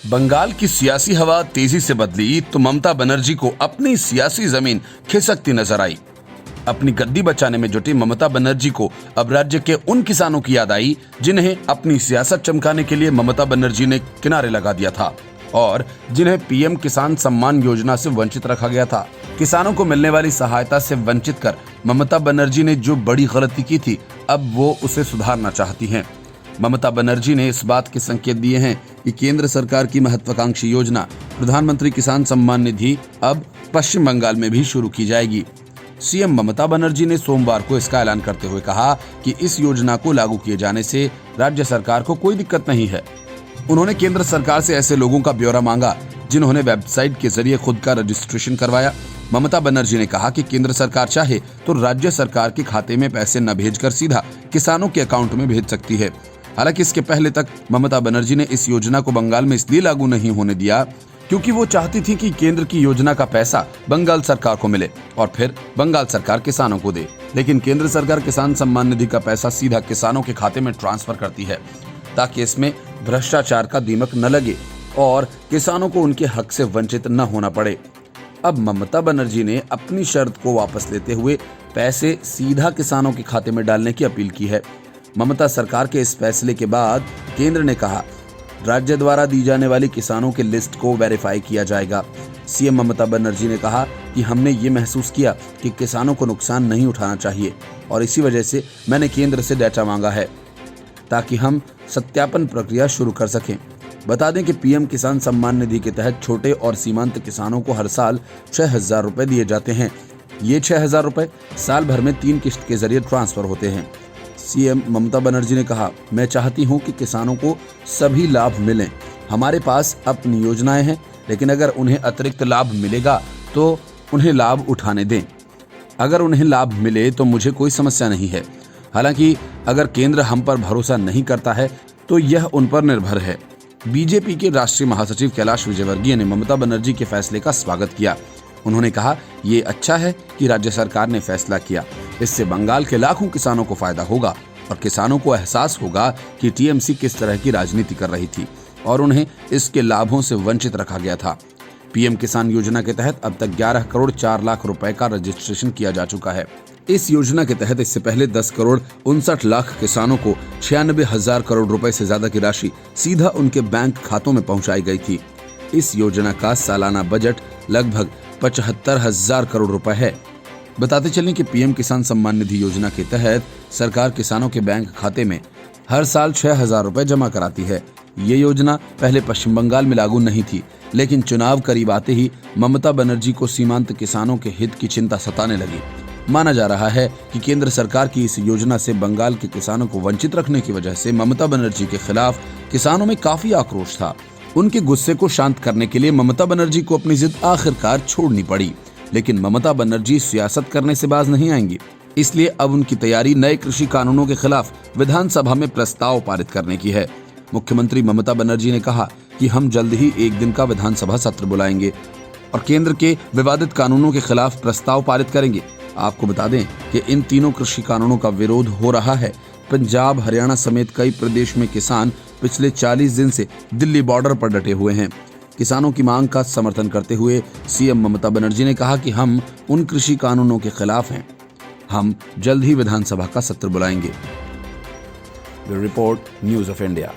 बंगाल की सियासी हवा तेजी से बदली तो ममता बनर्जी को अपनी सियासी जमीन खिसकती नजर आई। अपनी गद्दी बचाने में जुटी ममता बनर्जी को अब राज्य के उन किसानों की याद आई जिन्हें अपनी सियासत चमकाने के लिए ममता बनर्जी ने किनारे लगा दिया था और जिन्हें पीएम किसान सम्मान योजना से वंचित रखा गया था। किसानों को मिलने वाली सहायता से वंचित कर ममता बनर्जी ने जो बड़ी गलती की थी, अब वो उसे सुधारना चाहती हैं। ममता बनर्जी ने इस बात के संकेत दिए हैं कि केंद्र सरकार की महत्वाकांक्षी योजना प्रधानमंत्री किसान सम्मान निधि अब पश्चिम बंगाल में भी शुरू की जाएगी। सीएम ममता बनर्जी ने सोमवार को इसका ऐलान करते हुए कहा कि इस योजना को लागू किए जाने से राज्य सरकार को कोई दिक्कत नहीं है। उन्होंने केंद्र सरकार से ऐसे लोगों का ब्यौरा मांगा जिन्होंने वेबसाइट के जरिए खुद का रजिस्ट्रेशन करवाया। ममता बनर्जी ने कहा कि केंद्र सरकार चाहे तो राज्य सरकार के खाते में पैसे न भेजकर सीधा किसानों के अकाउंट में भेज सकती है। हालांकि इसके पहले तक ममता बनर्जी ने इस योजना को बंगाल में इसलिए लागू नहीं होने दिया क्योंकि वो चाहती थी कि केंद्र की योजना का पैसा बंगाल सरकार को मिले और फिर बंगाल सरकार किसानों को दे। लेकिन केंद्र सरकार किसान सम्मान निधि का पैसा सीधा किसानों के खाते में ट्रांसफर करती है ताकि इसमें भ्रष्टाचार का दीमक न लगे और किसानों को उनके हक से वंचित न होना पड़े। अब ममता बनर्जी ने अपनी शर्त को वापस लेते हुए पैसे सीधा किसानों के खाते में डालने की अपील की है। ममता सरकार के इस फैसले के बाद केंद्र ने कहा, राज्य द्वारा दी जाने वाली किसानों के लिस्ट को वेरीफाई किया जाएगा। सीएम ममता बनर्जी ने कहा कि हमने ये महसूस किया कि किसानों को नुकसान नहीं उठाना चाहिए और इसी वजह से मैंने केंद्र से डाटा मांगा है ताकि हम सत्यापन प्रक्रिया शुरू कर सकें। बता दें कि पीएम किसान सम्मान निधि के तहत छोटे और सीमांत किसानों को हर साल 6,000 रुपए दिए जाते हैं। ये 6,000 रुपए साल भर में 3 किश्त के जरिए ट्रांसफर होते हैं। सीएम ममता बनर्जी ने कहा, मैं चाहती हूं कि किसानों को सभी लाभ मिलें। हमारे पास अपनी योजनाएं हैं, लेकिन अगर उन्हें अतिरिक्त लाभ मिलेगा तो उन्हें लाभ उठाने दें। अगर उन्हें लाभ मिले तो मुझे कोई समस्या नहीं है। हालांकि अगर केंद्र हम पर भरोसा नहीं करता है तो यह उन पर निर्भर है। बीजेपी के राष्ट्रीय महासचिव कैलाश विजयवर्गीय ने ममता बनर्जी के फैसले का स्वागत किया। उन्होंने कहा, ये अच्छा है कि राज्य सरकार ने फैसला किया। इससे बंगाल के लाखों किसानों को फायदा होगा और किसानों को एहसास होगा कि टीएमसी किस तरह की राजनीति कर रही थी और उन्हें इसके लाभों से वंचित रखा गया था। पीएम किसान योजना के तहत अब तक 11 करोड़ 4 लाख रुपए का रजिस्ट्रेशन किया जा चुका है। इस योजना के तहत इससे पहले 10 करोड़ 59 लाख किसानों को 96,000 करोड़ रुपए से ज्यादा की राशि सीधा उनके बैंक खातों में पहुंचाई गई थी। इस योजना का सालाना बजट लगभग 75,000 करोड़ रुपए है। बताते चलें कि पीएम किसान सम्मान निधि योजना के तहत सरकार किसानों के बैंक खाते में हर साल 6,000 रुपए जमा कराती है। ये योजना पहले पश्चिम बंगाल में लागू नहीं थी, लेकिन चुनाव करीब आते ही ममता बनर्जी को सीमांत किसानों के हित की चिंता सताने लगी। माना जा रहा है कि केंद्र सरकार की इस योजना से बंगाल के किसानों को वंचित रखने की वजह से ममता बनर्जी के खिलाफ किसानों में काफी आक्रोश था। उनके गुस्से को शांत करने के लिए ममता बनर्जी को अपनी जिद आखिरकार छोड़नी पड़ी। लेकिन ममता बनर्जी सियासत करने से बाज नहीं आएंगी, इसलिए अब उनकी तैयारी नए कृषि कानूनों के खिलाफ विधानसभा में प्रस्ताव पारित करने की है। मुख्यमंत्री ममता बनर्जी ने कहा कि हम जल्द ही एक दिन का विधानसभा सत्र बुलाएंगे और केंद्र के विवादित कानूनों के खिलाफ प्रस्ताव पारित करेंगे। आपको बता दें कि इन तीनों कृषि कानूनों का विरोध हो रहा है। पंजाब, हरियाणा समेत कई प्रदेश में किसान पिछले 40 दिन से दिल्ली बॉर्डर पर डटे हुए हैं। किसानों की मांग का समर्थन करते हुए सीएम ममता बनर्जी ने कहा कि हम उन कृषि कानूनों के खिलाफ हैं। हम जल्द ही विधानसभा का सत्र बुलाएंगे। Report, news of India.